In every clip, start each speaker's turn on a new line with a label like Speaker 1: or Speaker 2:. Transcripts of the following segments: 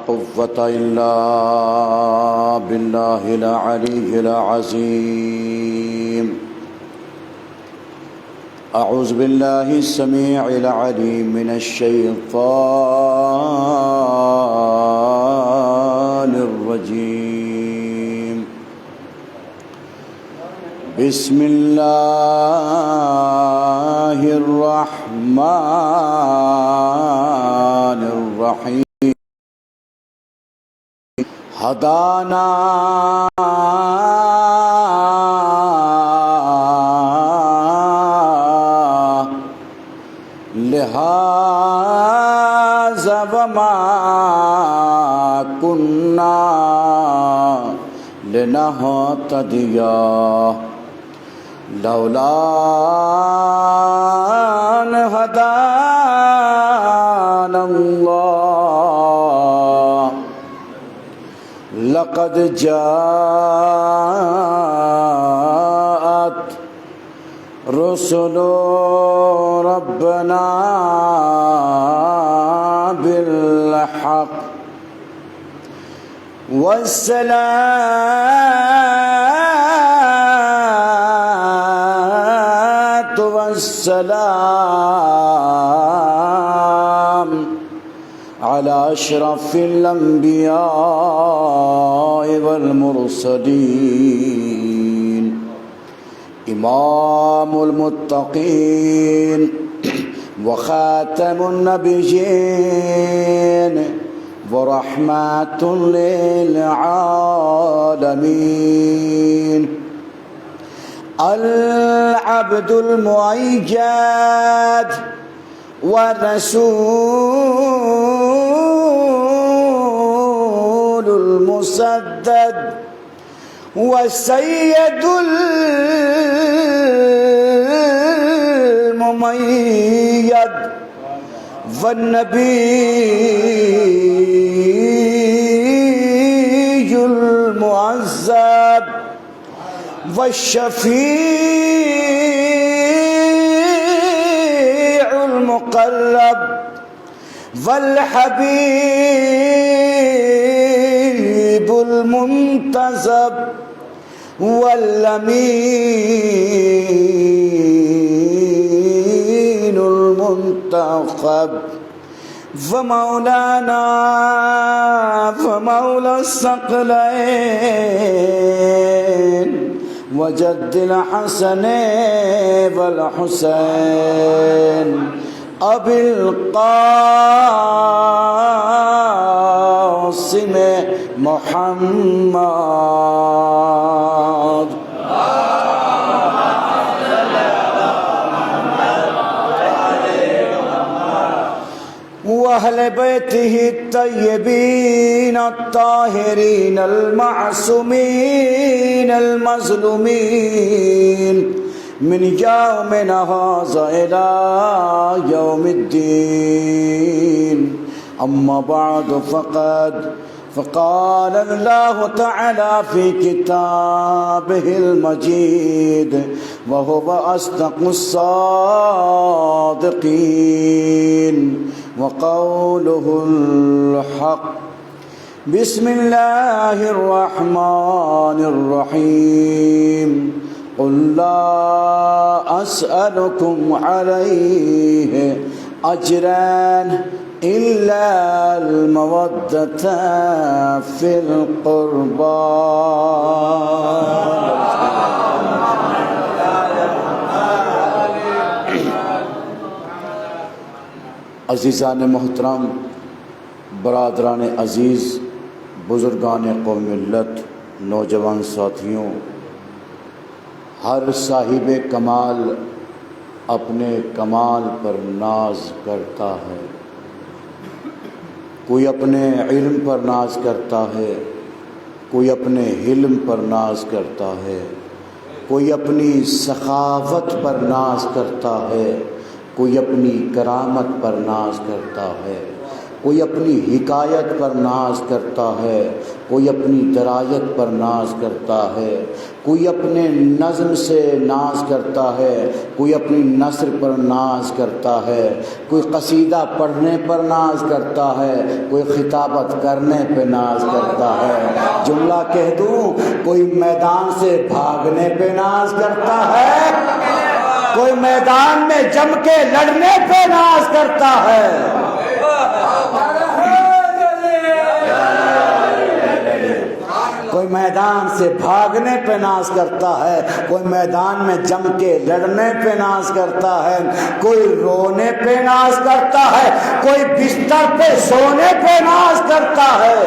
Speaker 1: قوة إلا بالله العلي العظيم. أعوذ بالله السميع العليم من الشيطان الرجيم. بسم الله الرحمن الرحيم. هدانا لهذا وما كنا لنهتدي لولا أن هدانا الله لقد جاءت رسل ربنا بالحق والصلاة والسلام على أشرف الأنبياء والمرسلين إمام المتقين وخاتم النبيين ورحمة للعالمين العبد المؤيد والرسول المسدد والسيد المميد والنبي المعذب والشفيع المقرب والحبيب المنتزب والأمين المنتخب ومولانا ومولى الثقلين وجد الحسن والحسين أبي القاسم محمد وأهل بيته الطيبين الطاهرين المعصومين المظلومين من يومنا هذا إلى يوم الدين. أما بعد فقال الله تعالى في كتابه المجيد وهو أصدق الصادقين وقوله الحق. بسم الله الرحمن الرحيم. قل لا أسألكم عليه أجرا إلا المودة في القربى. عزیزان محترم، برادران عزیز، بزرگان قوم ملت، نوجوان ساتھیوں، ہر صاحب کمال اپنے کمال پر ناز کرتا ہے. کوئی اپنے علم پر ناز کرتا ہے، کوئی اپنے حلم پر ناز کرتا ہے، کوئی اپنی سخاوت پر ناز کرتا ہے، کوئی اپنی کرامت پر ناز کرتا ہے، کوئی اپنی حکایت پر ناز کرتا ہے، کوئی اپنی درایت پر ناز کرتا ہے، کوئی اپنے نظم سے ناز کرتا ہے، کوئی اپنی نثر پر ناز کرتا ہے، کوئی قصیدہ پڑھنے پر ناز کرتا ہے، کوئی خطابت کرنے پہ ناز کرتا ہے۔ جملہ کہہ دوں، کوئی میدان سے بھاگنے پہ ناز کرتا ہے، کوئی میدان میں جم کے لڑنے پہ ناز کرتا ہے۔ کوئی میدان سے بھاگنے پہ ناز کرتا ہے، کوئی میدان میں جم کے لڑنے پہ ناز کرتا ہے، کوئی رونے پہ ناز کرتا ہے، کوئی بستر پہ سونے پہ ناز کرتا ہے۔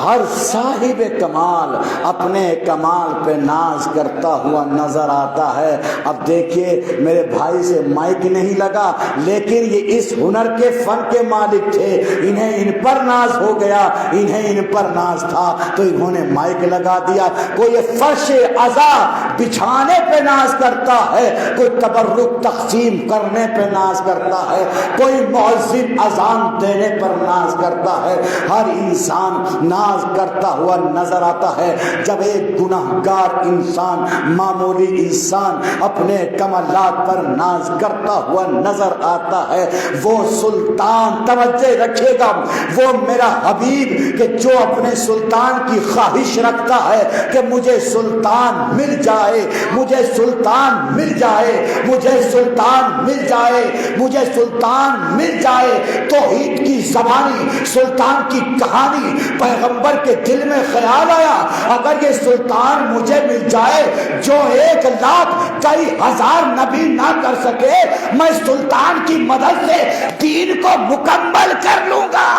Speaker 1: ہر صاحب کمال اپنے کمال پہ ناز کرتا ہوا نظر آتا ہے۔ اب دیکھیے میرے بھائی سے مائک نہیں لگا، لیکن یہ اس ہنر کے فن کے مالک تھے، انہیں ان پر ناز ہو گیا، انہیں ان پر ناز تھا تو انہوں نے مائک لگا دیا۔ کوئی فرش عزا بچھانے پہ ناز کرتا ہے، کوئی تبرک تقسیم کرنے پہ ناز کرتا ہے، کوئی مؤذن اذان دینے پر ناز کرتا ہے۔ ہر انسان ناز کرتا ہوا نظر آتا ہے۔ جب ایک گناہگار انسان، معمولی انسان اپنے کمالات پر ناز کرتا ہوا نظر آتا ہے، وہ سلطان، توجہ رکھے گا، وہ میرا حبیب کہ جو اپنے سلطان کی خواہش رکھتا ہے کہ مجھے سلطان مل جائے، مجھے سلطان مل جائے، مجھے سلطان مل جائے، مجھے سلطان مل جائے، توحید کی زبانی، سلطان کی کہانی، پیغمبر کے دل میں خیال آیا اگر یہ سلطان مجھے مل جائے جو 1,00,000 کئی ہزار نبی نہ کر سکے، میں سلطان کی مدد سے دین کو مکمل کر لوں گا۔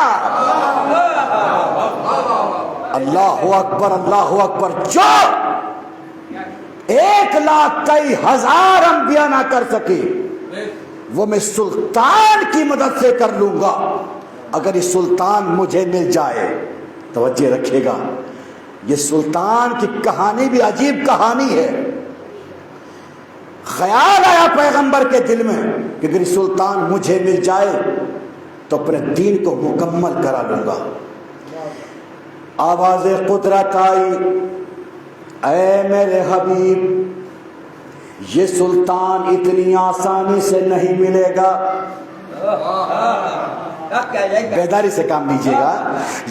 Speaker 1: اللہ اکبر، اللہ اکبر۔ جو 1,00,000 کئی ہزار انبیاء نہ کر سکے وہ میں سلطان کی مدد سے کر لوں گا اگر یہ سلطان مجھے مل جائے۔ توجہ رکھے گا، یہ سلطان کی کہانی بھی عجیب کہانی ہے۔ خیال آیا پیغمبر کے دل میں کہ اگر یہ سلطان مجھے مل جائے تو اپنے دین کو مکمل کرا لوں گا۔ آواز قدرت آئی، اے میرے حبیب، یہ سلطان اتنی آسانی سے نہیں ملے گا۔ بیداری سے کام لیجیے گا،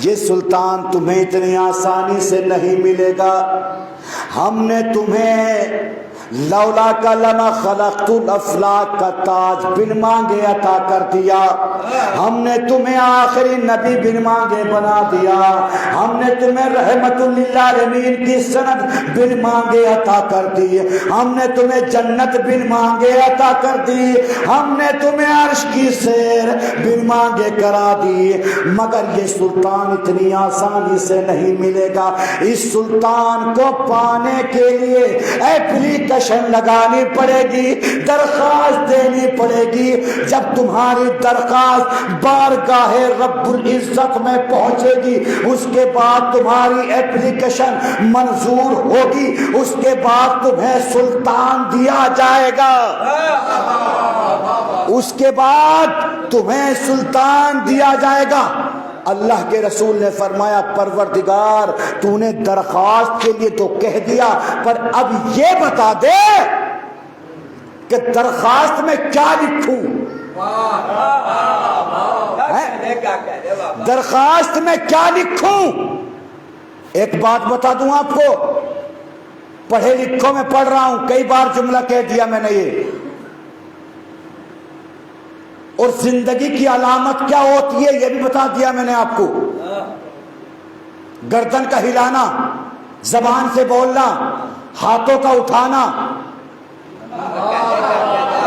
Speaker 1: یہ سلطان تمہیں اتنی آسانی سے نہیں ملے گا۔ ہم نے تمہیں لولا کا لما خلقت الافلاک کا تاج بن مانگے عطا کر دیا، ہم نے تمہیں آخری نبی بن مانگے بنا دیا، ہم نے تمہیں رحمت للعالمین کی سند بن مانگے عطا کر دی، ہم نے تمہیں جنت بن مانگے عطا کر دی، ہم نے تمہیں عرش کی سیر بن مانگے کرا دی، مگر یہ سلطان اتنی آسانی سے نہیں ملے گا۔ اس سلطان کو پانے کے لیے ایپلیکیشن لگانی پڑے گی، درخواست دینی پڑے گی۔ جب تمہاری درخواست بارگاہ رب العزت میں پہنچے گی، اس کے بعد تمہاری ایپلیکیشن منظور ہوگی، اس کے بعد تمہیں سلطان دیا جائے گا، اس کے بعد تمہیں سلطان دیا جائے گا۔ اللہ کے رسول نے فرمایا پروردگار تو نے درخواست کے لیے تو کہہ دیا، پر اب یہ بتا دے کہ درخواست میں کیا لکھوں، درخواست میں کیا لکھوں۔ ایک بات بتا دوں آپ کو، پڑھے لکھوں میں پڑھ رہا ہوں، کئی بار جملہ کہہ دیا میں نے یہ، اور زندگی کی علامت کیا ہوتی ہے یہ بھی بتا دیا میں نے آپ کو۔ گردن کا ہلانا، زبان سے بولنا، ہاتھوں کا اٹھانا۔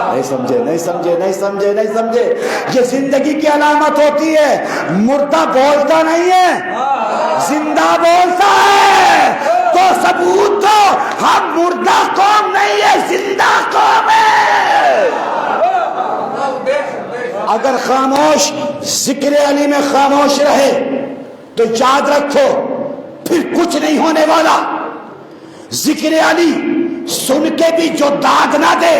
Speaker 1: نہیں سمجھے، نہیں سمجھے، نہیں سمجھے، نہیں سمجھے، یہ زندگی کی علامت ہوتی ہے۔ مردہ بولتا نہیں ہے، زندہ بولتا ہے، تو ثبوت دو ہم مردہ قوم نہیں ہے، زندہ قوم ہے۔ اگر خاموش ذکر علی میں خاموش رہے تو یاد رکھو پھر کچھ نہیں ہونے والا۔ ذکر علی سن کے بھی جو داد نہ دے،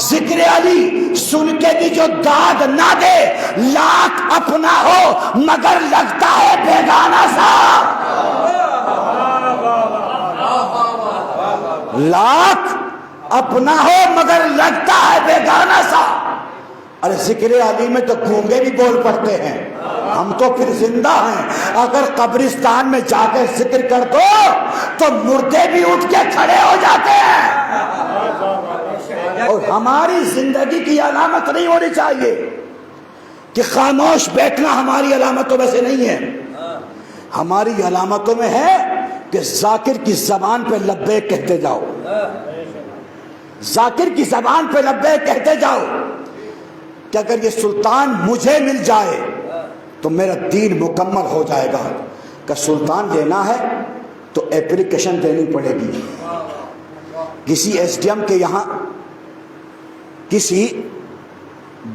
Speaker 1: ذکر علی سن کے بھی جو داد نہ دے، لاکھ اپنا ہو مگر لگتا ہے بیگانہ سا، لاکھ اپنا ہو مگر لگتا ہے بیگانہ سا۔ ارے ذکر علی میں تو گونگے بھی بول پڑتے ہیں، ہم تو پھر زندہ ہیں، اگر قبرستان میں جا کے ذکر کر دو تو مردے بھی اٹھ کے کھڑے ہو جاتے ہیں۔ اور ہماری زندگی کی علامت نہیں ہونی چاہیے کہ خاموش بیٹھنا ہماری علامتوں میں سے نہیں ہے، ہماری علامتوں میں ہے کہ ذاکر کی زبان پہ لبیک کہتے جاؤ، ذاکر کی زبان پہ لبیک کہتے جاؤ کہ اگر یہ سلطان مجھے مل جائے تو میرا دین مکمل ہو جائے گا۔ کہ سلطان لینا ہے تو اپلیکیشن دینی پڑے گی، کسی ایس ڈی ایم کے یہاں، کسی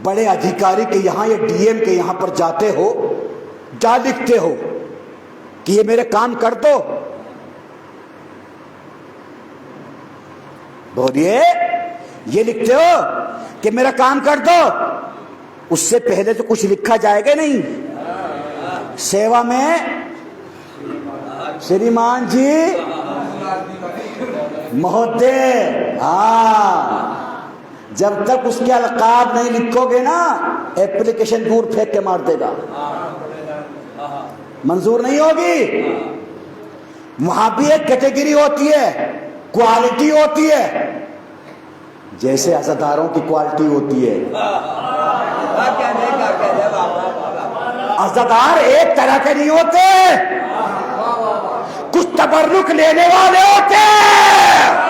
Speaker 1: بڑے ادھیکاری کے یہاں یا ڈی ایم کے یہاں پر جاتے ہو، کیا لکھتے ہو کہ یہ میرے کام کر دو؟ بولیے، یہ لکھتے ہو کہ میرا کام کر دو؟ اس سے پہلے تو کچھ لکھا جائے گا نہیں۔ سیوا میں شریمان جی مہودے، ہاں، جب تک اس کے القاب نہیں لکھو گے نا اپلیکیشن دور پھینک کے مار دے گا، منظور نہیں ہوگی۔ وہاں بھی ایک کیٹیگری ہوتی ہے، کوالٹی ہوتی ہے، جیسے عزاداروں کی کوالٹی ہوتی ہے۔ عزادار ایک طرح کے نہیں ہوتے، کچھ تبرک لینے والے ہوتے ہیں۔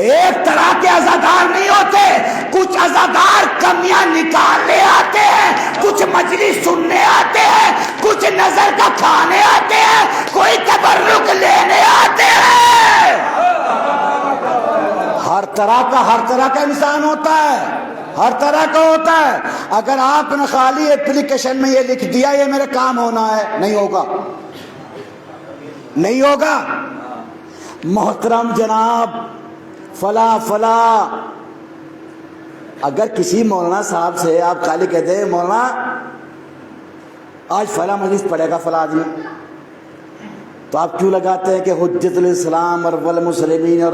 Speaker 1: ایک طرح کے عزادار نہیں ہوتے، کچھ عزادار کمیاں نکالنے آتے ہیں، کچھ مجلس سننے آتے ہیں، کچھ نظر کا کھانے آتے ہیں، کوئی تبرک لینے آتے ہیں۔ ہر طرح کا انسان ہوتا ہے، ہر طرح کا ہوتا ہے۔ اگر آپ نے خالی اپلیکیشن میں یہ لکھ دیا یہ میرے کام ہونا ہے، نہیں ہوگا، نہیں ہوگا۔ محترم جناب فلا اگر کسی مولانا صاحب سے آپ خالی کہتے ہیں مولانا آج فلاں مجلس پڑھے گا فلاں آدمی، تو آپ کیوں لگاتے ہیں کہ حجت الاسلام اور والمسلمین اور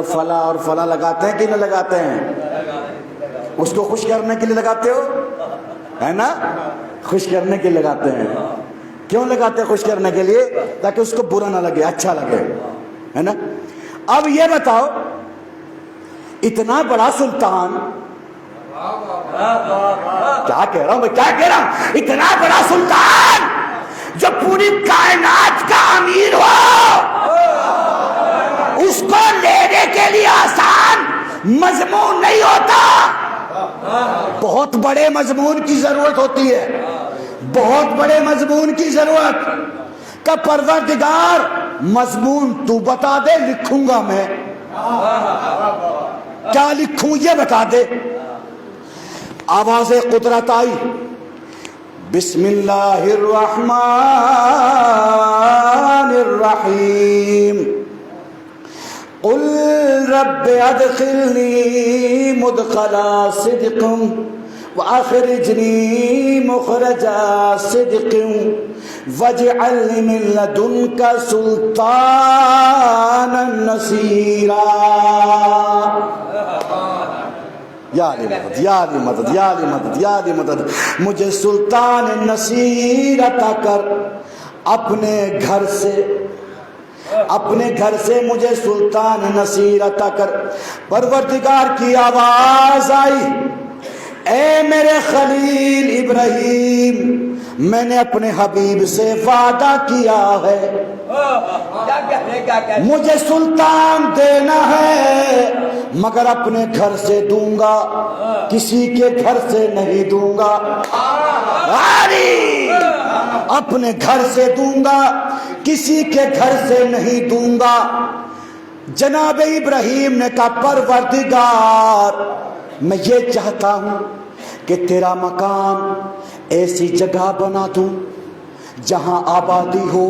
Speaker 1: فلاں لگاتے ہیں کہ نہ لگاتے ہیں؟ اس کو خوش کرنے کے لیے لگاتے ہو، ہے نا؟ خوش کرنے کے لیے لگاتے ہیں۔ کیوں لگاتے ہیں؟ خوش کرنے کے لیے، تاکہ اس کو برا نہ لگے، اچھا لگے، ہے نا؟ اب یہ بتاؤ، اتنا بڑا سلطان، کیا کہہ رہا ہوں میں، کیا کہہ رہا ہوں، اتنا بڑا سلطان جو پوری کائنات کا امیر ہو، اس کو لینے کے لیے آسان مضمون نہیں ہوتا، بہت بڑے مضمون کی ضرورت ہوتی ہے، بہت بڑے مضمون کی ضرورت۔ کہ پروردگار مضمون تو بتا دے، لکھوں گا میں، کیا لکھوں یہ بتا دے۔ آواز قدرت آئی، بسم اللہ الرحمن الرحیم، قل رب ادخلنی مدخل صدق واخرجنی مخرج صدق واجعل من لدنک سلطانا نصیرا۔ یا علی مدد، یا علی مدد، یا علی مدد، یا علی مدد، مجھے سلطان نصیر عطا کر، اپنے گھر سے مجھے سلطان نصیر عطا کر۔ پروردگار کی آواز آئی، اے میرے خلیل ابراہیم، میں نے اپنے حبیب سے وعدہ کیا ہے، مجھے سلطان دینا ہے مگر اپنے گھر سے دوں گا، کسی کے گھر سے نہیں دوں گا، اپنے گھر سے دوں گا، کسی کے گھر سے نہیں دوں گا۔ جناب ابراہیم نے کہا پروردگار میں یہ چاہتا ہوں کہ تیرا مقام ایسی جگہ بنا دوں جہاں آبادی ہو،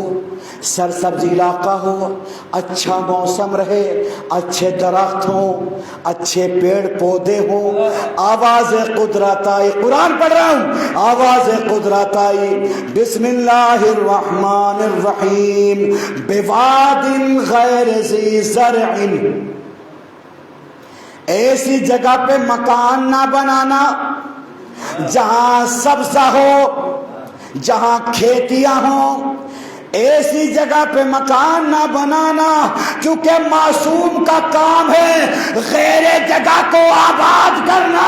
Speaker 1: سرسبز علاقہ ہو، اچھا موسم رہے، اچھے درخت ہوں، اچھے پیڑ پودے ہوں، آواز قدرت آئی، قرآن پڑھ رہا ہوں، آواز قدرت آئی، بسم اللہ الرحمن الرحیم، بواد غیر ذی زرع، ایسی جگہ پہ مکان نہ بنانا جہاں سبزہ ہو، جہاں کھیتیاں ہوں، ایسی جگہ پہ مکان نہ بنانا، کیونکہ معصوم کا کام ہے غیر جگہ کو آباد کرنا۔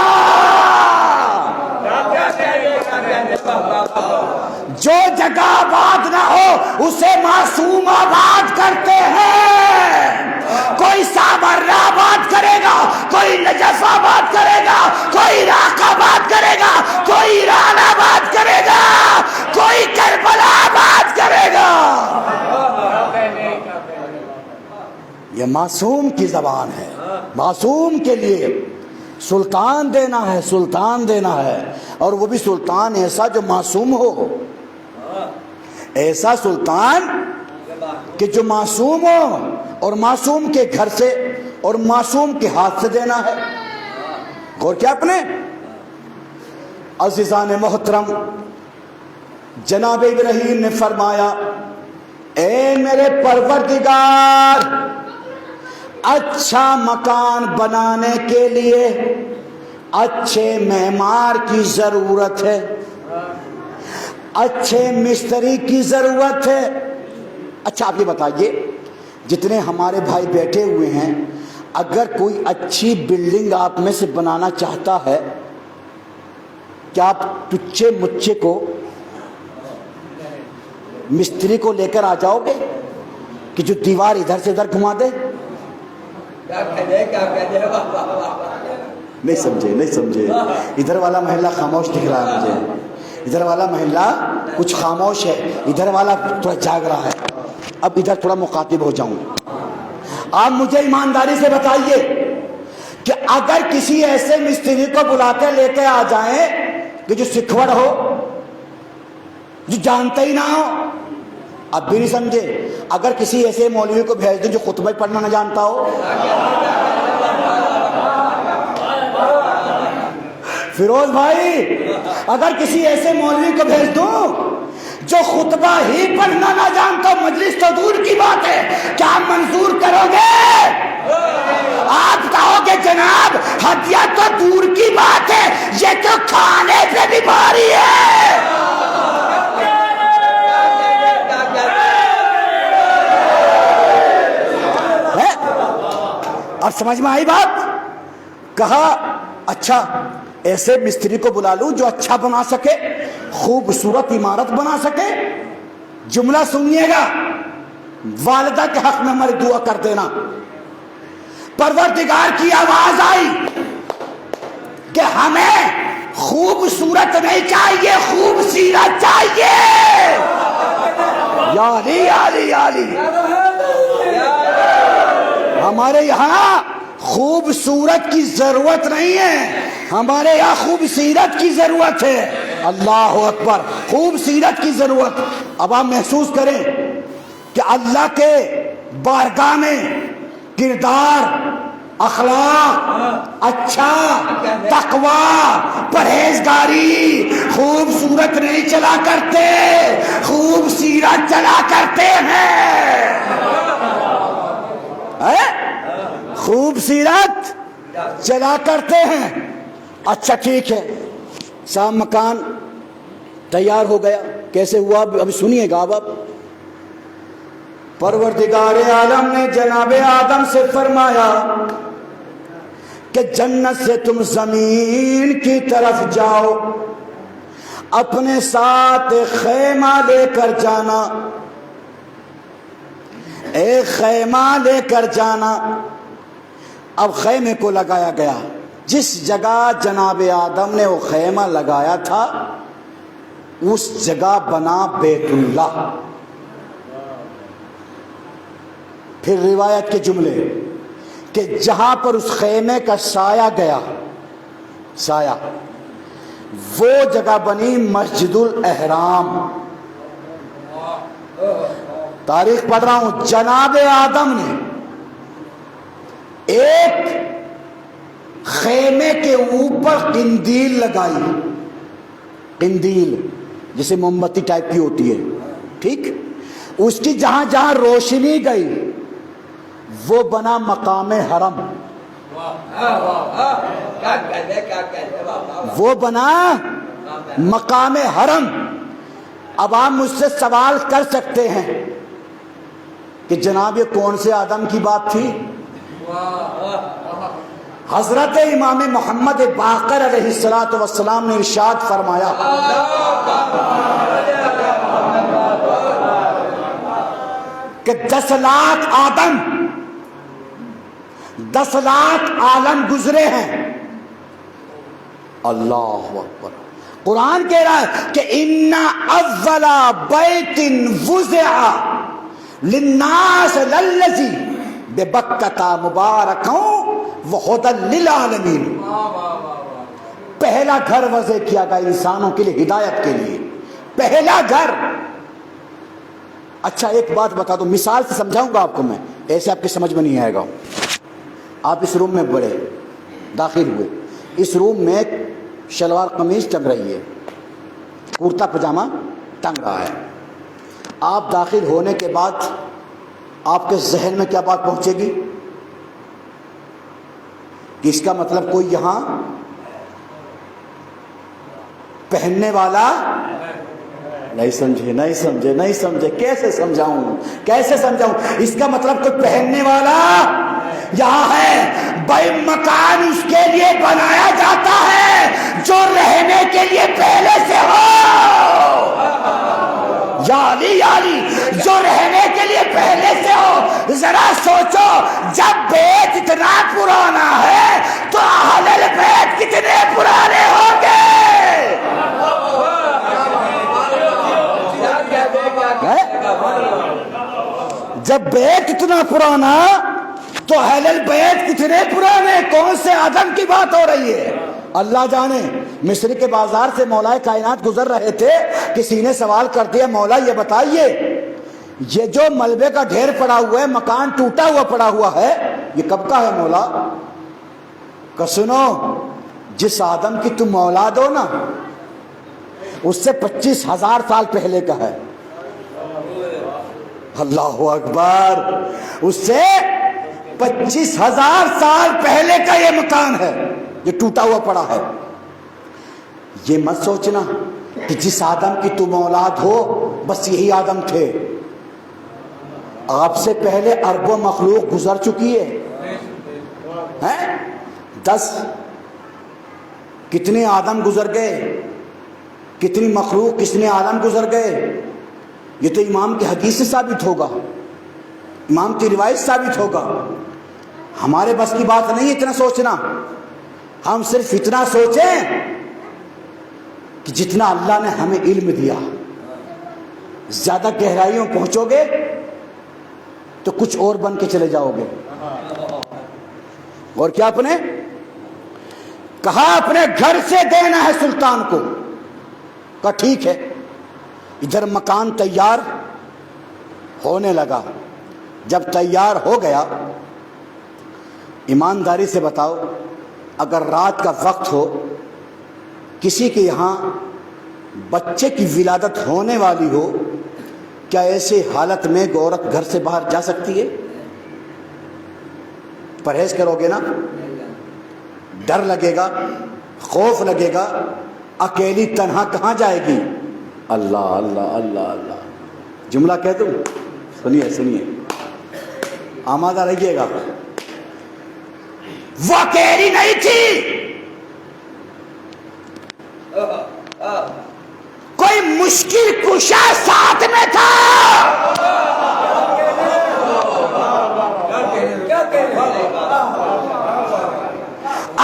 Speaker 1: جو جگہ آباد نہ ہو اسے معصوم آباد کرتے ہیں۔ کوئی سامر آباد کرے گا، کوئی نجف آباد کرے گا، کوئی عراق آباد کرے گا، کوئی ایران آباد کرے گا، کوئی کربلا آباد کرے گا۔ یہ معصوم کی زبان ہے، معصوم کے لیے سلطان دینا ہے، سلطان دینا ہے، اور وہ بھی سلطان ایسا جو معصوم ہو، ایسا سلطان کہ جو معصوم ہو اور معصوم کے گھر سے اور معصوم کے ہاتھ سے دینا ہے۔ غور کیا اپنے عزیزان محترم، جناب ابراہیم نے فرمایا اے میرے پروردگار، اچھا مکان بنانے کے لیے اچھے معمار کی ضرورت ہے، اچھے مستری کی ضرورت ہے۔ اچھا آپ یہ بتائیے، جتنے ہمارے بھائی بیٹھے ہوئے ہیں، اگر کوئی اچھی بلڈنگ آپ میں سے بنانا چاہتا ہے، کیا آپ ٹچے مچے کو مستری کو لے کر آ جاؤ گے کہ جو دیوار ادھر سے ادھر گھما دے؟ نہیں سمجھے، نہیں سمجھے، ادھر والا محلہ خاموش دکھ رہا ہے مجھے، ادھر والا محلہ کچھ خاموش ہے، ادھر والا تھوڑا جاگ رہا ہے۔ اب ادھر تھوڑا مخاطب ہو جاؤں، آپ مجھے ایمانداری سے بتائیے کہ اگر کسی ایسے مستری کو بلاتے لے کے آ جائیں کہ جو سکھوڑ ہو، جو جانتا ہی نہ ہو، اب بھی نہیں سمجھے، اگر کسی ایسے مولوی کو بھیج دیں جو خطبہ پڑھنا نہ جانتا ہو، فیروز بھائی اگر کسی ایسے مولوی کو بھیج دوں جو خطبہ ہی پڑھنا نہ جانتا، مجلس تو دور کی بات ہے، کیا منظور کرو گے؟ آپ کہو گے جناب ہدیہ تو دور کی بات ہے، یہ تو کھانے پہ بھی بھاری ہے۔ اب سمجھ میں آئی بات؟ کہا اچھا ایسے مستری کو بلا لوں جو اچھا بنا سکے، خوبصورت عمارت بنا سکے۔ جملہ سنیے گا، والدہ کے حق میں ہماری دعا کر دینا۔ پروردگار کی آواز آئی کہ ہمیں خوبصورت نہیں چاہیے، خوبصورت چاہیے۔ یا علی یا علی یا علی، ہمارے یہاں خوبصورت کی ضرورت نہیں ہے، ہمارے یہاں خوبصورت کی ضرورت ہے۔ اللہ اکبر، خوبصورت کی ضرورت۔ اب آپ محسوس کریں کہ اللہ کے بارگاہ میں کردار، اخلاق اچھا، تقوی، پرہیزگاری، خوبصورت نہیں چلا کرتے، خوبصورت چلا کرتے ہیں۔ خوبصورت چلا کرتے ہیں۔ اچھا ٹھیک ہے، صاحب مکان تیار ہو گیا، کیسے ہوا ابھی سنیے گا۔ اب پروردگار عالم نے جناب آدم سے فرمایا کہ جنت سے تم زمین کی طرف جاؤ، اپنے ساتھ خیمہ لے کر جانا، ایک خیمہ لے کر جانا۔ اب خیمے کو لگایا گیا، جس جگہ جناب آدم نے وہ خیمہ لگایا تھا اس جگہ بنا بیت اللہ۔ پھر روایت کے جملے کہ جہاں پر اس خیمے کا سایہ گیا، سایہ، وہ جگہ بنی مسجد الاحرام۔ تاریخ پڑھ رہا ہوں، جناب آدم نے ایک خیمے کے اوپر قندیل لگائی، قندیل جسے موم بتی ٹائپ کی ہوتی ہے، ٹھیک، اس کی جہاں جہاں روشنی گئی وہ بنا مقام حرم، وہ بنا مقام حرم۔ اب آپ مجھ سے سوال کر سکتے ہیں کہ جناب یہ کون سے آدم کی بات تھی؟ حضرت امام محمد باقر علیہ السلام نے ارشاد فرمایا کہ 10 لاکھ آدم، 10 لاکھ عالم گزرے ہیں۔ اللہ اکبر، قرآن کہہ رہا ہے کہ ان اول بیت وضع للناس للذی ببکۃ مبارکا وہدی للعالمین، پہلا گھر وضع کیا گیا انسانوں کے لیے، ہدایت کے لیے، پہلا گھر۔ اچھا ایک بات بتا دو، مثال سے سمجھاؤں گا آپ کو میں، ایسے آپ کی سمجھ میں نہیں آئے گا۔ آپ اس روم میں بڑے داخل ہوئے، اس روم میں شلوار قمیض ٹنگ رہی ہے، کرتا پجامہ ٹنگ رہا ہے، آپ داخل ہونے کے بعد آپ کے ذہن میں کیا بات پہنچے گی کہ اس کا مطلب کوئی یہاں پہننے والا نہیں سمجھے، نہیں سمجھے، نہیں سمجھے، کیسے سمجھاؤں، کیسے سمجھاؤں؟ اس کا مطلب کوئی پہننے والا یہاں ہے، بھائی مکان اس کے لیے بنایا جاتا ہے جو رہنے کے لیے پہلے سے ہو، یا علی جو رہنے کے لیے پہلے سے ہو۔ ذرا سوچو، جب بیت اتنا پرانا ہے تو اہل البیت کتنے پرانے ہوں گے؟ جب بیت اتنا پرانا تو اہل البیت کتنے پرانے؟ کون سے آدم کی بات ہو رہی ہے؟ اللہ جانے۔ مصر کے بازار سے مولا کائنات گزر رہے تھے، کسی نے سوال کر دیا، مولا یہ بتائیے یہ جو ملبے کا ڈھیر پڑا ہوا ہے، مکان ٹوٹا ہوا پڑا ہوا ہے، یہ کب کا ہے مولا؟ کہ سنو، جس آدم کی تم اولاد ہو نا اس سے 25,000 سال پہلے کا ہے۔ اللہ اکبر، اس سے 25,000 سال پہلے کا یہ مکان ہے، یہ ٹوٹا ہوا پڑا ہے۔ یہ مت سوچنا کہ جس آدم کی تم اولاد ہو بس یہی آدم تھے، آپ سے پہلے اربوں مخلوق گزر چکی ہے۔ 10 کتنے آدم گزر گئے، کتنی مخلوق، کتنے عالم گزر گئے؟ یہ تو امام کی حدیث سے ثابت ہوگا، امام کی روایت ثابت ہوگا، ہمارے بس کی بات نہیں اتنا سوچنا۔ ہم صرف اتنا سوچیں کہ جتنا اللہ نے ہمیں علم دیا، زیادہ گہرائیوں پہنچو گے تو کچھ اور بن کے چلے جاؤ گے۔ اور کیا آپ نے کہا اپنے گھر سے دینا ہے سلطان کو، کہا ٹھیک ہے۔ ادھر مکان تیار ہونے لگا، جب تیار ہو گیا، ایمانداری سے بتاؤ اگر رات کا وقت ہو، کسی کے یہاں بچے کی ولادت ہونے والی ہو، کیا ایسے حالت میں عورت گھر سے باہر جا سکتی ہے؟ پرہیز کرو گے نا، ڈر لگے گا، خوف لگے گا، اکیلی تنہا کہاں جائے گی؟ اللہ اللہ اللہ اللہ، جملہ کہہ دوں، سنیے سنیے، آمادہ رہیے گا۔ وہ اکیلی نہیں تھی، کوئی مشکل کشا ساتھ میں تھا۔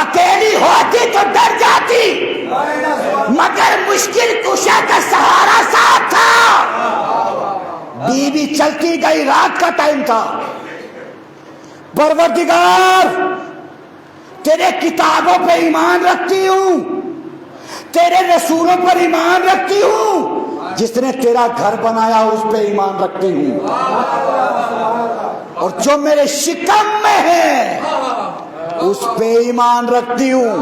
Speaker 1: اکیلی ہوتی تو ڈر جاتی، مگر مشکل کشا کا سہارا ساتھ تھا۔ بیوی چلتی گئی، رات کا ٹائم تھا۔ پروردگار تیرے کتابوں پہ ایمان رکھتی ہوں، تیرے رسولوں پر ایمان رکھتی ہوں، جس نے تیرا گھر بنایا اس پہ ایمان رکھتی ہوں، اور جو میرے شکم میں ہے اس پہ ایمان رکھتی ہوں۔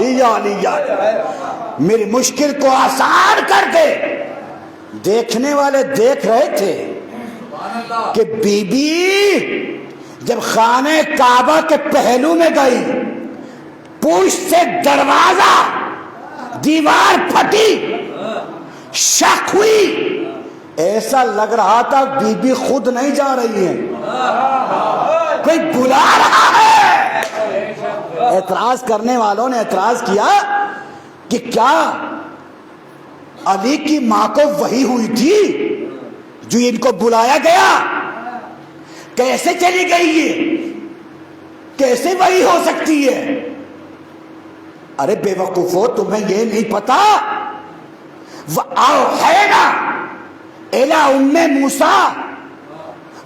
Speaker 1: یا علی یا میری مشکل کو آسان کر دے۔ دیکھنے والے دیکھ رہے تھے کہ بی بی جب خانہ کعبہ کے پہلو میں گئی، پشت سے دروازہ دیوار پھٹی، شک ہوئی، ایسا لگ رہا تھا بی بی خود نہیں جا رہی ہے، کوئی بلا رہا ہے۔ اعتراض کرنے والوں نے اعتراض کیا کہ کیا علی کی ماں کو وحی ہوئی تھی جو ان کو بلایا گیا؟ کیسے چلی گئی یہ؟ کیسے وحی ہو سکتی ہے؟ ارے بے وقوفو، تمہیں یہ نہیں پتا؟ وَأَوْحَيْنَا إِلَىٰ أُمِّ مُوسَىٰ،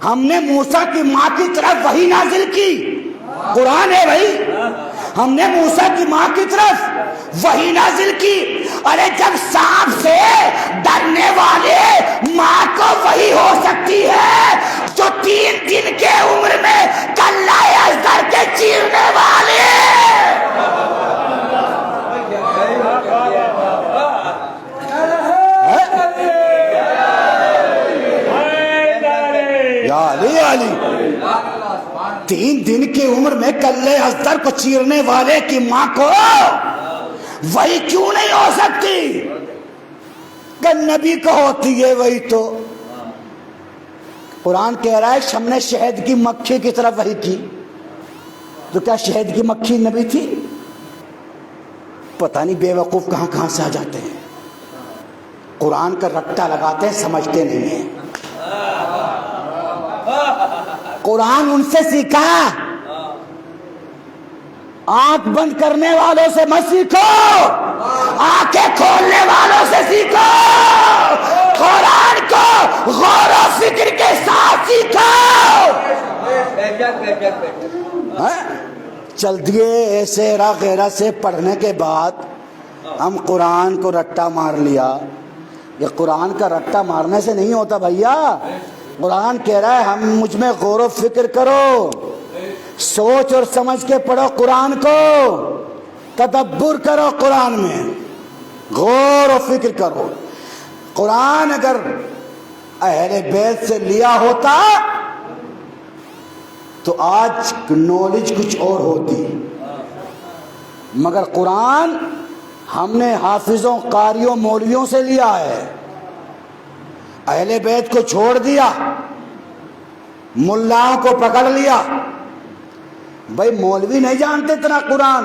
Speaker 1: ہم نے موسیٰ کی ماں کی طرف وحی نازل کی۔ قرآن ہے بھائی، ہم نے موسیٰ کی ماں کی طرف وحی نازل کی۔ ارے جب سانپ سے ڈرنے والے ماں کو وحی ہو سکتی ہے، جو 3 دن کے عمر میں کلہ ازدر کے چیرنے والے علی 3 دن کی عمر میں کلے ازدر کو چیرنے والے کی ماں کو وہی کیوں نہیں ہو سکتی؟ کہ نبی کو ہوتی ہے وہی تو۔ قرآن کہہ رہا ہے ہم نے شہد کی مکھی کی طرف وحی کی، تو کیا شہد کی مکھی نبی تھی؟ پتہ نہیں بے وقوف کہاں کہاں سے آ جاتے ہیں، قرآن کا رٹا لگاتے ہیں، سمجھتے نہیں ہیں۔ قرآن ان سے سیکھا، آنکھ بند کرنے والوں سے مت سیکھو، آنکھیں کھولنے والوں سے سیکھو۔ قرآن کو غور و فکر کے ساتھ سیکھو۔ چل دیے ایسے غیرہ سے پڑھنے کے بعد ہم قرآن کو رٹا مار لیا۔ یہ قرآن کا رٹا مارنے سے نہیں ہوتا بھیا، قرآن کہہ رہا ہے ہم مجھ میں غور و فکر کرو، سوچ اور سمجھ کے پڑھو قرآن کو، تدبر کرو قرآن میں، غور و فکر کرو۔ قرآن اگر اہل بیت سے لیا ہوتا تو آج نالج کچھ اور ہوتی، مگر قرآن ہم نے حافظوں، قاریوں، مولویوں سے لیا ہے۔ اہل بیت کو چھوڑ دیا، ملاؤں کو پکڑ لیا۔ بھائی مولوی نہیں جانتے اتنا قرآن،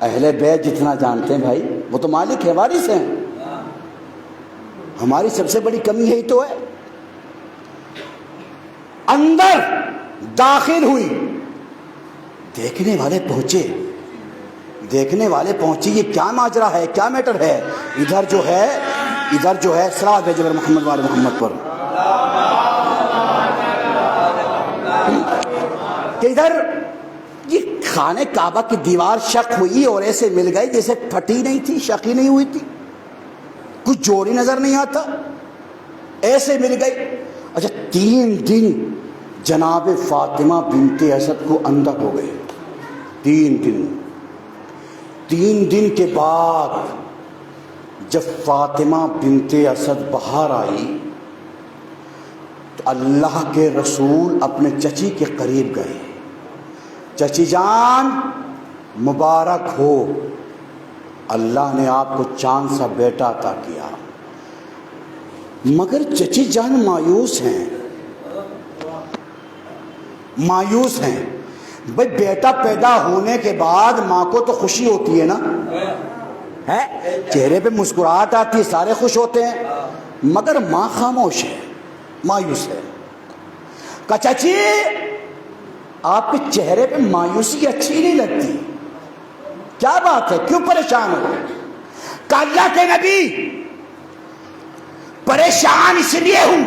Speaker 1: اہل بیت جتنا جانتے ہیں بھائی، وہ تو مالک ہے، وارث ہیں۔ ہماری سب سے بڑی کمی یہی تو ہے۔ اندر داخل ہوئی، دیکھنے والے پہنچے، یہ کیا ماجرا ہے، کیا میٹر ہے؟ ادھر جو ہے صلوات بھیجو محمد والے محمد پر، کہ ادھر یہ خانہ کعبہ کی دیوار شق ہوئی اور ایسے مل گئی جیسے پھٹی نہیں تھی، شقی نہیں ہوئی تھی، کچھ جوڑی نظر نہیں آتا، ایسے مل گئی۔ اچھا 3 دن جناب فاطمہ بنت اسد کو اندک ہو گئے، 3 دن کے بعد جب فاطمہ بنت اسد باہر آئی تو اللہ کے رسول اپنے چچی کے قریب گئے، چچی جان مبارک ہو، اللہ نے آپ کو چاند سا بیٹا عطا کیا۔ مگر چچی جان مایوس ہیں۔ بھئی بیٹا پیدا ہونے کے بعد ماں کو تو خوشی ہوتی ہے نا، چہرے پہ مسکراہٹ آتی ہے، سارے خوش ہوتے ہیں، مگر ماں خاموش ہے، مایوس ہے۔ کہا چچی آپ کے چہرے پہ مایوسی اچھی نہیں لگتی، کیا بات ہے، کیوں پریشان ہو؟ کہا اللہ کے نبی پریشان اس لیے ہوں،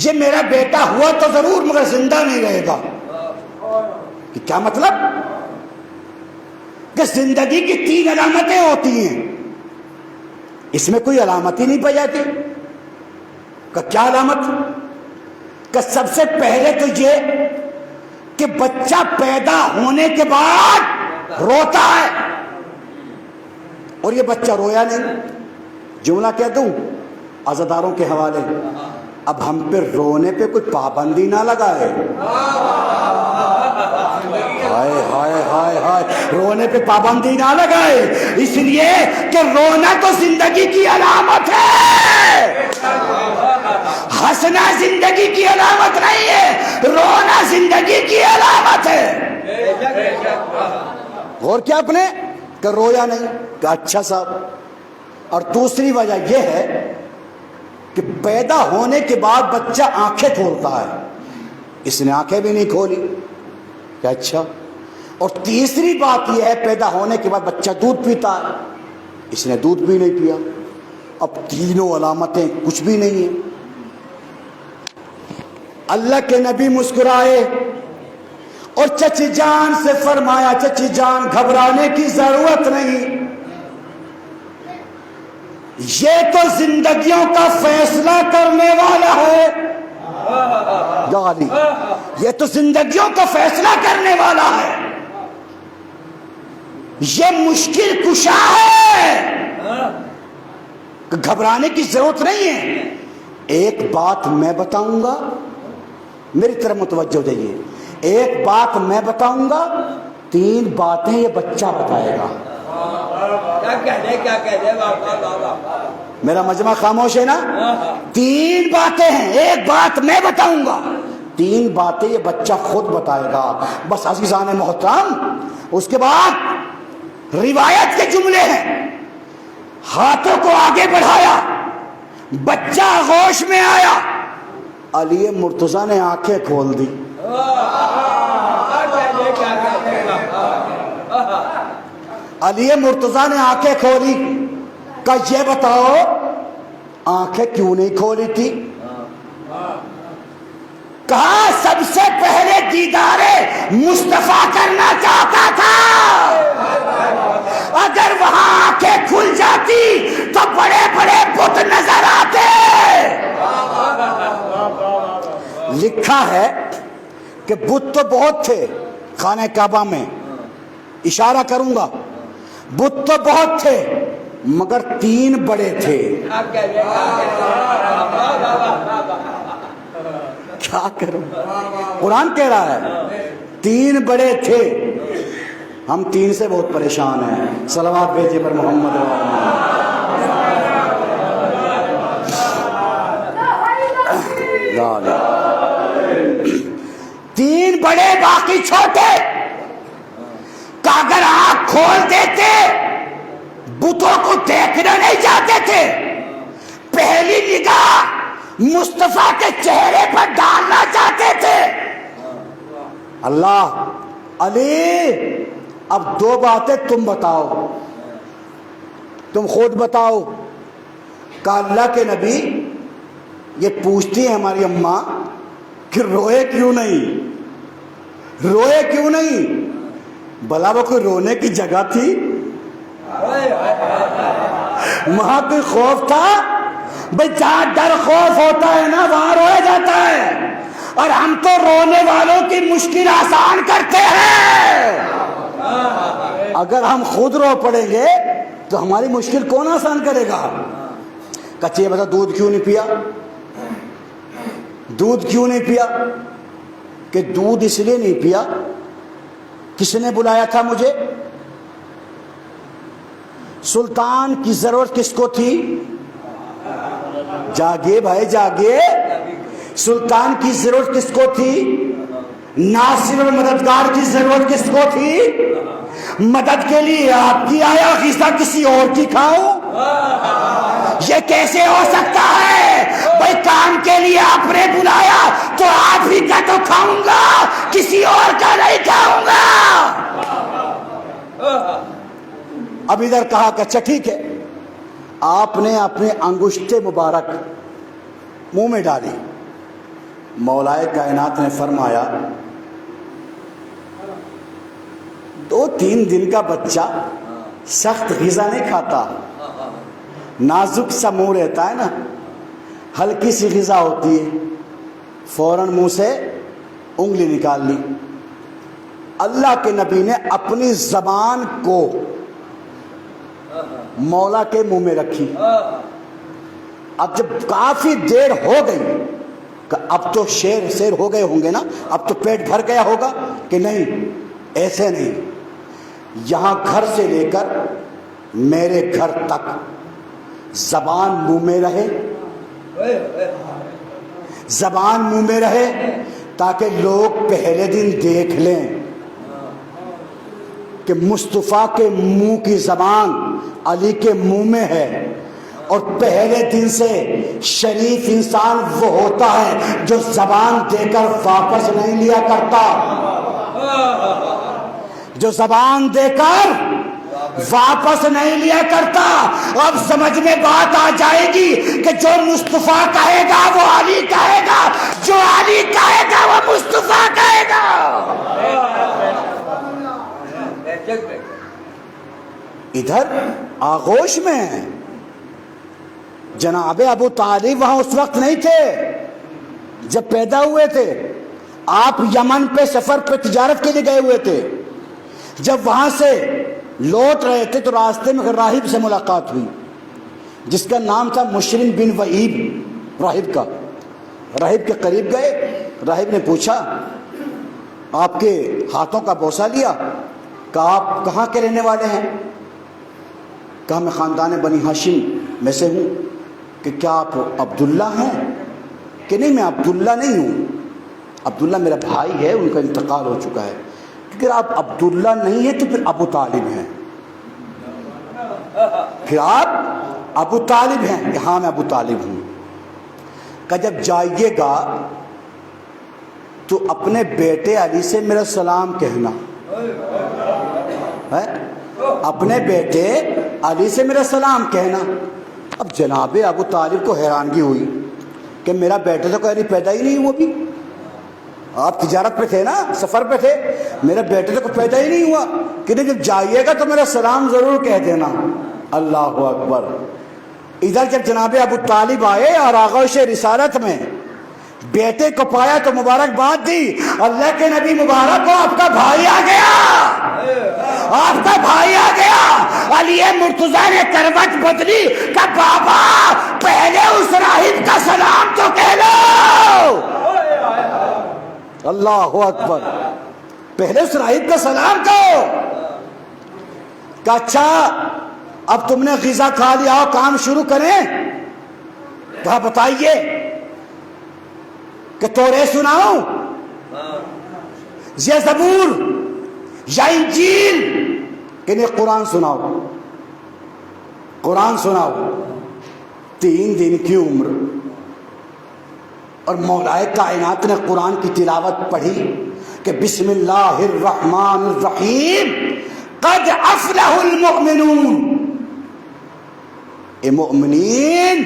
Speaker 1: یہ میرا بیٹا ہوا تو ضرور مگر زندہ نہیں رہے گا۔ کہ کیا مطلب؟ کہ زندگی کی 3 علامتیں ہوتی ہیں، اس میں کوئی علامت ہی نہیں پائی جاتی. کہ کیا علامت؟ کہ سب سے پہلے تو یہ کہ بچہ پیدا ہونے کے بعد روتا ہے اور یہ بچہ رویا نہیں. جملہ کہہ دوں عزاداروں کے حوالے، اب ہم پہ رونے پہ کوئی پابندی نہ لگائے. ہائے ہائے ہائے ہائے، رونے پہ پابندی نہ لگائے، اس لیے کہ رونا تو زندگی کی علامت ہے. ہنسنا زندگی کی علامت نہیں ہے، رونا زندگی کی علامت ہے. اور کیا اپنے کہ رویا نہیں؟ کہ اچھا صاحب. اور دوسری وجہ یہ ہے کہ پیدا ہونے کے بعد بچہ آنکھیں کھولتا ہے، اس نے آنکھیں بھی نہیں کھولی. کہ اچھا. اور تیسری بات یہ ہے پیدا ہونے کے بعد بچہ دودھ پیتا ہے، اس نے دودھ بھی نہیں پیا. اب تینوں علامتیں کچھ بھی نہیں ہیں. اللہ کے نبی مسکرائے اور چچی جان سے فرمایا چچی جان گھبرانے کی ضرورت نہیں، یہ تو زندگیوں کا فیصلہ کرنے والا ہے. یہ تو زندگیوں کا فیصلہ کرنے والا ہے، یہ مشکل کشا ہے، گھبرانے کی ضرورت نہیں ہے. ایک بات میں بتاؤں گا، میری طرف متوجہ جائیے. ایک بات میں بتاؤں گا، 3 باتیں یہ بچہ بتائے گا. میرا مجمع خاموش ہے نا؟ 3 باتیں ہیں، ایک بات میں بتاؤں گا، 3 باتیں یہ بچہ خود بتائے گا. بس عزیزان محترم، اس کے بعد روایت کے جملے ہیں. ہاتھوں کو آگے بڑھایا، بچہ آغوش میں آیا، علی مرتضیٰ نے آنکھیں کھول دی. علی مرتضیٰ نے آنکھیں کھولی. کہ یہ بتاؤ آنکھیں کیوں نہیں کھولی تھی؟ کہا سب سے پہلے دیدار مصطفیٰ کرنا چاہتا تھا. اگر وہاں آنکھیں کھل جاتی تو بڑے بڑے بت نظر آتے. لکھا ہے کہ بت تو بہت تھے خانہ کعبہ میں، اشارہ کروں گا، بت تو بہت تھے مگر 3 بڑے تھے. کیا کروں، قرآن کہہ رہا ہے 3 بڑے تھے. ہم 3 سے بہت پریشان ہیں. صلوات بھیجے پر محمد. 3 بڑے باقی چھوٹے. کہ اگر آنکھ کھول دیتے بتوں کو دیکھنا نہیں چاہتے تھے، پہلی نگاہ مصطفیٰ کے چہرے پر ڈالنا چاہتے تھے. اللہ علی اب 2 باتیں تم بتاؤ، تم خود بتاؤ. کہ اللہ کے نبی یہ پوچھتی ہیں ہماری اماں کہ روئے کیوں نہیں، روئے کیوں نہیں؟ بلا وہ کوئی رونے کی جگہ تھی؟ وہاں کوئی خوف تھا؟ بھئی جہاں ڈر خوف ہوتا ہے نا وہاں رویا جاتا ہے. اور ہم تو رونے والوں کی مشکل آسان کرتے ہیں. اگر ہم خود رو پڑیں گے تو ہماری مشکل کون آسان کرے گا؟ کچے بتا دودھ کیوں نہیں پیا؟ دودھ کیوں نہیں پیا؟ کہ دودھ اس لیے نہیں پیا، کس نے بلایا تھا مجھے؟ سلطان کی ضرورت کس کو تھی؟ جاگے بھائی جاگے. سلطان کی ضرورت کس کو تھی؟ ناصر اور مددگار کی ضرورت کس کو تھی؟ مدد کے لیے آپ کی آیا، غذا کسی اور کی کھاؤں؟ یہ کیسے ہو سکتا ہے؟ بھائی کام کے لیے آپ نے بلایا تو آپ ہی کا تو کھاؤں گا، کسی اور کا نہیں کھاؤں گا. اب ادھر کہا کہ اچھا ٹھیک ہے. آپ نے اپنے انگشت مبارک منہ میں ڈالی. مولائے کائنات نے فرمایا 2-3 دن کا بچہ سخت غذا نہیں کھاتا، نازک سا منہ رہتا ہے نا، ہلکی سی غذا ہوتی ہے، فوراً منہ سے انگلی نکال لی۔ اللہ کے نبی نے اپنی زبان کو مولا کے منہ میں رکھی۔ اب جب کافی دیر ہو گئی کہ اب تو شیر ہو گئے ہوں گے نا، اب تو پیٹ بھر گیا ہوگا، کہ نہیں، ایسے نہیں، یہاں گھر سے لے کر میرے گھر تک زبان منہ میں رہے، زبان منہ میں رہے، تاکہ لوگ پہلے دن دیکھ لیں کہ مصطفیٰ کے منہ کی زبان علی کے منہ میں ہے۔ اور پہلے دن سے شریف انسان وہ ہوتا ہے جو زبان دے کر واپس نہیں لیا کرتا، جو زبان دے کر واپس نہیں لیا کرتا۔ اب سمجھ میں بات آ جائے گی کہ جو مصطفیٰ کہے گا وہ علی کہے گا، جو علی کہے گا وہ مصطفیٰ کہے گا۔ ادھر آغوش میں ہیں، جناب ابو طالب وہاں اس وقت نہیں تھے جب پیدا ہوئے تھے، آپ یمن پہ سفر پہ تجارت کے لیے گئے ہوئے تھے۔ جب وہاں سے لوٹ رہے تھے تو راستے میں راہب سے ملاقات ہوئی جس کا نام تھا مشرم بن وعیب، راہب کا۔ راہب کے قریب گئے، راہب نے پوچھا، آپ کے ہاتھوں کا بوسہ لیا، کہا آپ کہاں کے رہنے والے ہیں؟ کہا میں خاندان بنی ہاشم میں سے ہوں۔ کہ کیا آپ عبداللہ ہیں؟ کہ نہیں، میں عبداللہ نہیں ہوں، عبداللہ میرا بھائی ہے، ان کا انتقال ہو چکا ہے۔ کہ آپ عبداللہ نہیں ہیں تو پھر ابو طالب ہیں، پھر آپ ابو طالب ہیں؟ کہ ہاں میں ابو طالب ہوں۔ کہ جب جائیے گا تو اپنے بیٹے علی سے میرا سلام کہنا ہے، اپنے بیٹے علی سے میرا سلام کہنا۔ اب جناب ابو طالب کو حیرانگی ہوئی کہ میرا بیٹا تو کہیں پیدا ہی نہیں، وہ بھی آپ تجارت پہ تھے نا، سفر پہ تھے، میرا بیٹا تو پیدا ہی نہیں ہوا، کہ نہیں جب جائیے گا تو میرا سلام ضرور کہہ دینا۔ اللہ اکبر۔ ادھر جب جناب ابو طالب آئے اور آغوش رسالت میں بیٹے کو پایا تو مبارکباد دی، اللہ کے نبی مبارک کو آپ کا بھائی آ گیا، آپ کا بھائی آ گیا۔ علی مرتضیٰ نے کروٹ بدلی کہ بابا پہلے اس راہب کا سلام تو کہہ لو۔ اللہ اکبر، پہلے اس راہب کا سلام کہو۔ کہ اچھا اب تم نے غذا کھا لیا ہو، کام شروع کریں؟ کہا بتائیے، کہ تورے سناؤں یا زبور یا انجیل؟ کہ نہیں قرآن سناؤ، قرآن سناؤ۔ 3 دن کی عمر اور مولا کائنات نے قرآن کی تلاوت پڑھی کہ بسم اللہ الرحمن الرحیم قد افلح المؤمنون۔ اے مومنین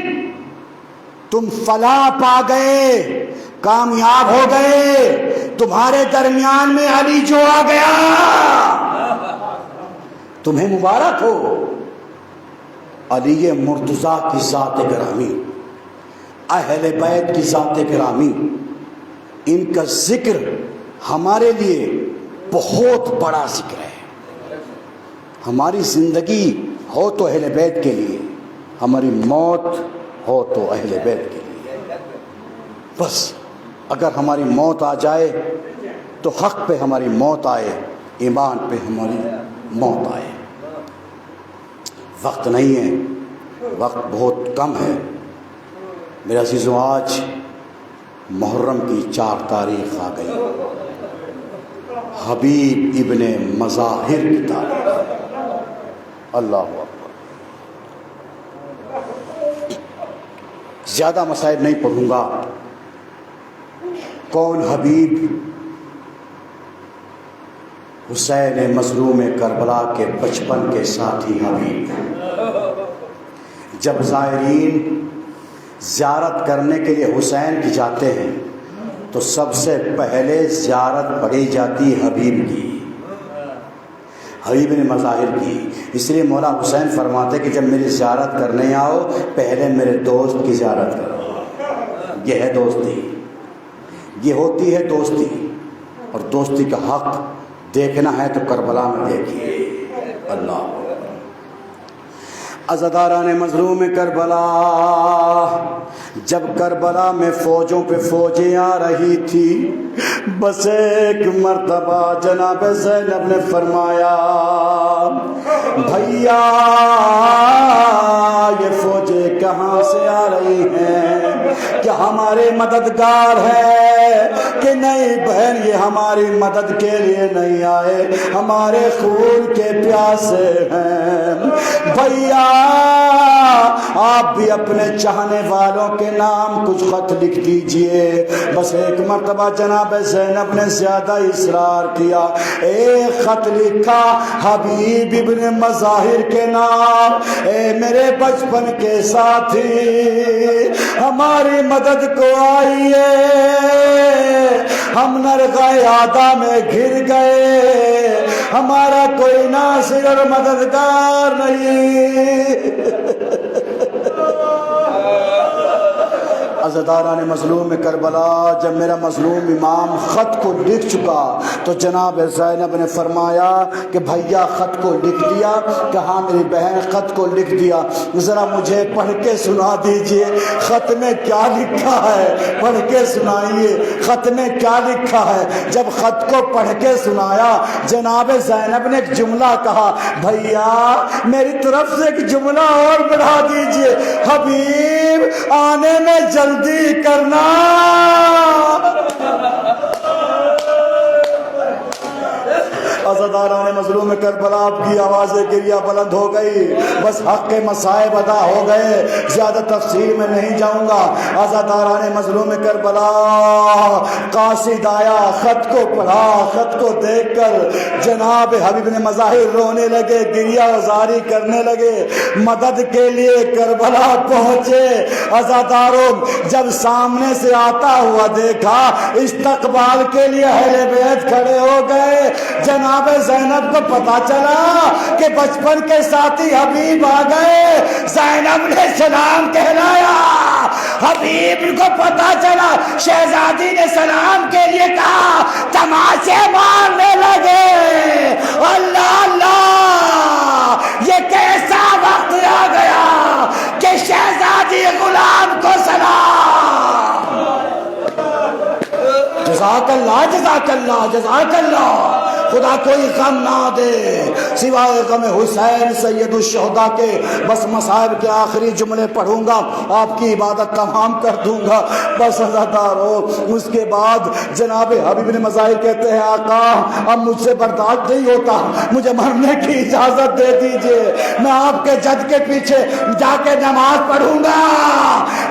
Speaker 1: تم فلاح پا گئے، کامیاب ہو گئے، تمہارے درمیان میں علی جو آ گیا تمہیں مبارک ہو۔ علی مرتضیٰ کی ذات گرامی، اہل بیت کی ذات گرامی، ان کا ذکر ہمارے لیے بہت بڑا ذکر ہے۔ ہماری زندگی ہو تو اہل بیت کے لیے، ہماری موت ہو تو اہل بیت کے لیے۔ بس اگر ہماری موت آ جائے تو حق پہ ہماری موت آئے، ایمان پہ ہماری موت آئے۔ وقت نہیں ہے، وقت بہت کم ہے میرے عزیزوں۔ آج محرم کی 4 تاریخ آ گئی، حبیب ابن مظاہر کی تاریخ۔ اللہ اکبر۔ زیادہ مسائل نہیں پڑھوں گا۔ کون حبیب؟ حسین مظلوم کربلا کے بچپن کے ساتھی حبیب۔ جب زائرین زیارت کرنے کے لیے حسین کی جاتے ہیں تو سب سے پہلے زیارت پڑھی جاتی حبیب کی۔ حبیب نے مظاہر کی. اس لیے مولا حسین فرماتے کہ جب میری زیارت کرنے آؤ پہلے میرے دوست کی زیارت کرو. یہ ہے دوستی، یہ ہوتی ہے دوستی. اور دوستی کا حق دیکھنا ہے تو کربلا میں دیکھیے. اللہ عزاداران مظلوم کربلا، جب کربلا میں فوجوں پہ فوجیں آ رہی تھی، بس ایک مرتبہ جناب زینب نے فرمایا بھیا یہ فوجیں کہاں سے آ رہی ہیں؟ کیا ہمارے مددگار ہے کہ نہیں؟ بہن یہ ہماری مدد کے لیے نہیں آئے، ہمارے خون کے پیاسے ہیں. بھیا آپ بھی اپنے چاہنے والوں کے نام کچھ خط لکھ دیجئے. بس ایک مرتبہ جناب زینب نے زیادہ اصرار کیا. ایک خط لکھا حبیب ابن مظاہر کے نام. اے میرے بچپن کے ساتھی، ہماری مدد کو آئیے، ہم نرغائے عادا میں گر گئے، ہمارا کوئی ناصر اور مددگار نہیں. عزاداران مظلوم کربلا، جب میرا مظلوم امام خط کو لکھ چکا تو جناب زینب نے فرمایا کہ بھیا خط کو لکھ دیا؟ کہاں میری بہن خط کو لکھ دیا. ذرا مجھے پڑھ کے سنا دیجئے خط میں کیا لکھا ہے، پڑھ کے سنائیے خط میں کیا لکھا ہے. جب خط کو پڑھ کے سنایا جناب زینب نے ایک جملہ کہا، بھیا میری طرف سے ایک جملہ اور بڑھا دیجئے، حبیب آنے میں جلدی کرنا. عزاداران مظلوم کربلا، آپ کی آواز گریہ بلند ہو گئی. بس حق کے مصائب ادا ہو گئے، زیادہ تفصیل میں نہیں جاؤں گا. عزاداران مظلوم کربلا، قاصد آیا، خط کو پڑھا، خط کو دیکھ کر جناب حبیب نے مظاہر رونے لگے، گریہ وزاری کرنے لگے، مدد کے لیے کربلا پہنچے. عزاداروں جب سامنے سے آتا ہوا دیکھا، استقبال کے لیے اہل بیت کھڑے ہو گئے. جناب زینب کو پتا چلا کہ بچپن کے ساتھی حبیب آ گئے. زینب نے سلام کہلایا. حبیب کو پتا چلا، شہزادی نے سلام کے لیے کہا، تماشے مارنے لگے. اللہ اللہ، یہ کیسا وقت آ گیا کہ شہزادی غلام کو سلام. جزاک اللہ جزاک اللہ جزاک اللہ. خدا کوئی غم نہ دے سوائے غم حسین سید الشہداء کے. بس مصائب کے آخری جملے پڑھوں گا، آپ کی عبادت تمام کر دوں گا. بس عزادارو، اس کے بعد جناب حبیب نے مظاہر کہتے ہیں آقا اب مجھ سے برداشت نہیں ہوتا، مجھے مرنے کی اجازت دے دیجئے، میں آپ کے جد کے پیچھے جا کے نماز پڑھوں گا.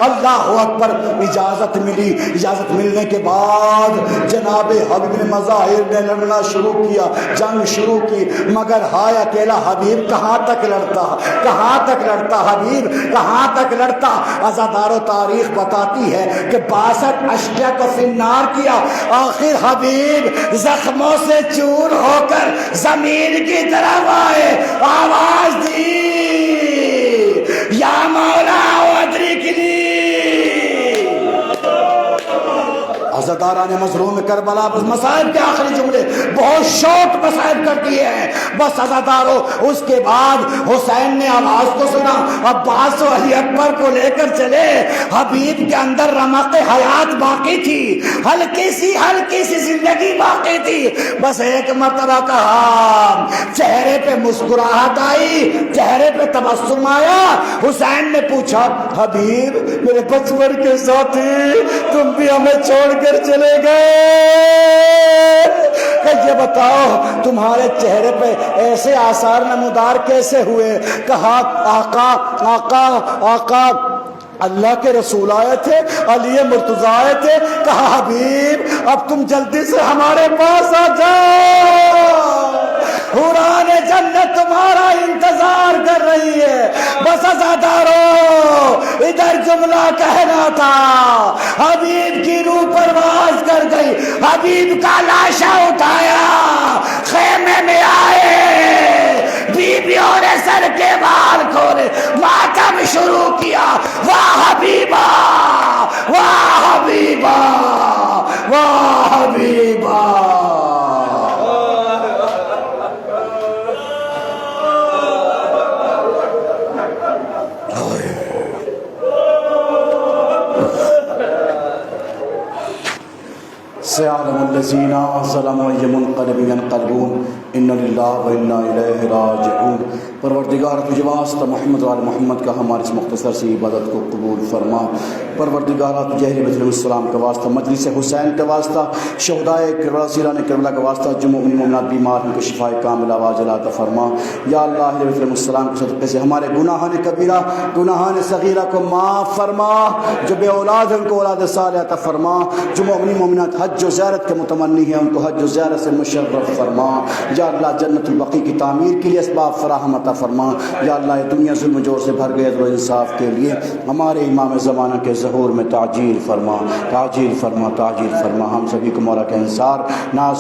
Speaker 1: اللہ اکبر. اجازت ملی. اجازت ملنے کے بعد جناب حبیب نے مظاہر نے لڑنا شروع کیا، جنگ شروع کی. مگر ہائے اکیلا حبیب کہاں تک لڑتا، کہاں تک لڑتا حبیب، کہاں تک لڑتا. عزادارو تاریخ بتاتی ہے کہ 62 اشقیاء کو فنار کیا. آخر حبیب زخموں سے چور ہو کر زمین کی طرف آئے، آواز دی یا مولا ادرکنی. عزاداران مظلوم کربلا، بس مصائب کے آخری جملے بہت شوق مصائب کر دیے ہیں. بس عزادارو اس کے بعد حسین نے آواز کو سنا، عباس و علی اکبر کو لے کر چلے. حبیب کے اندر رمق حیات باقی تھی، ہلکی سی زندگی باقی تھی. بس ایک مرتبہ کہا، چہرے پہ مسکراہٹ آئی، چہرے پہ تبسم آیا. حسین نے پوچھا، حبیب میرے بچپن کے ساتھی تم بھی ہمیں چھوڑ کر چلے گئے، کہ یہ بتاؤ تمہارے چہرے پہ ایسے آثار نمودار کیسے ہوئے؟ کہا آقا آقا آقا اللہ کے رسول آئے تھے، علی مرتضی آئے تھے. کہا حبیب اب تم جلدی سے ہمارے پاس آ جاؤ. حوران جنت تمہارا انتظار کر رہی ہے. بس عزادارو ادھر جملہ کہنا تھا. حبیب کی روح پرواز کر گئی. حبیب کا لاشا اٹھایا, خیمے میں آئے, بیویوں نے سر کے بال کھولے, ماتم شروع کیا. واہ حبیبہ, واہ حبیبہ, واہ حبیبہ. سيعلم الذين ظلموا أي منقلب ينقلبون إن لله وإنا إليه راجعون. پروردگار تجھے واسطہ محمد و آل محمد کا ہمارے اس مختصر سی عبادت کو قبول فرما. پروردگار تجھے اہل بیت علیہ السلام کا واسطہ, مجلس حسین کا واسطہ, شہدائے کربلا سیران کربلا کا واسطہ, جو مومن مومنات بیمار ان کو شفاء کاملہ عاجلہ عطا فرما. یا اللہ اہل بیت علیہ السلام کے صدقے سے ہمارے گناہان کبیرہ گناہان صغیرہ کو معاف فرما. جو بے اولاد ہیں ان کو اولاد صالحہ عطا فرما. جو مومن مومنات حج و زیارت کے متمنی ہیں ان کو حج و زیارت سے مشرف فرما. یا اللہ جنت البقیع کی تعمیر کے لیے اسباب فراہم عطا فرما. یا اللہ یہ دنیا ظلم و جور سے بھر گئے, عدل و انصاف کے لیے ہمارے امام زمانہ کے ظہور میں تعجیل فرما, تعجیل فرما, تعجیل فرما. ہم سبھی کو مولا کے انصار ناز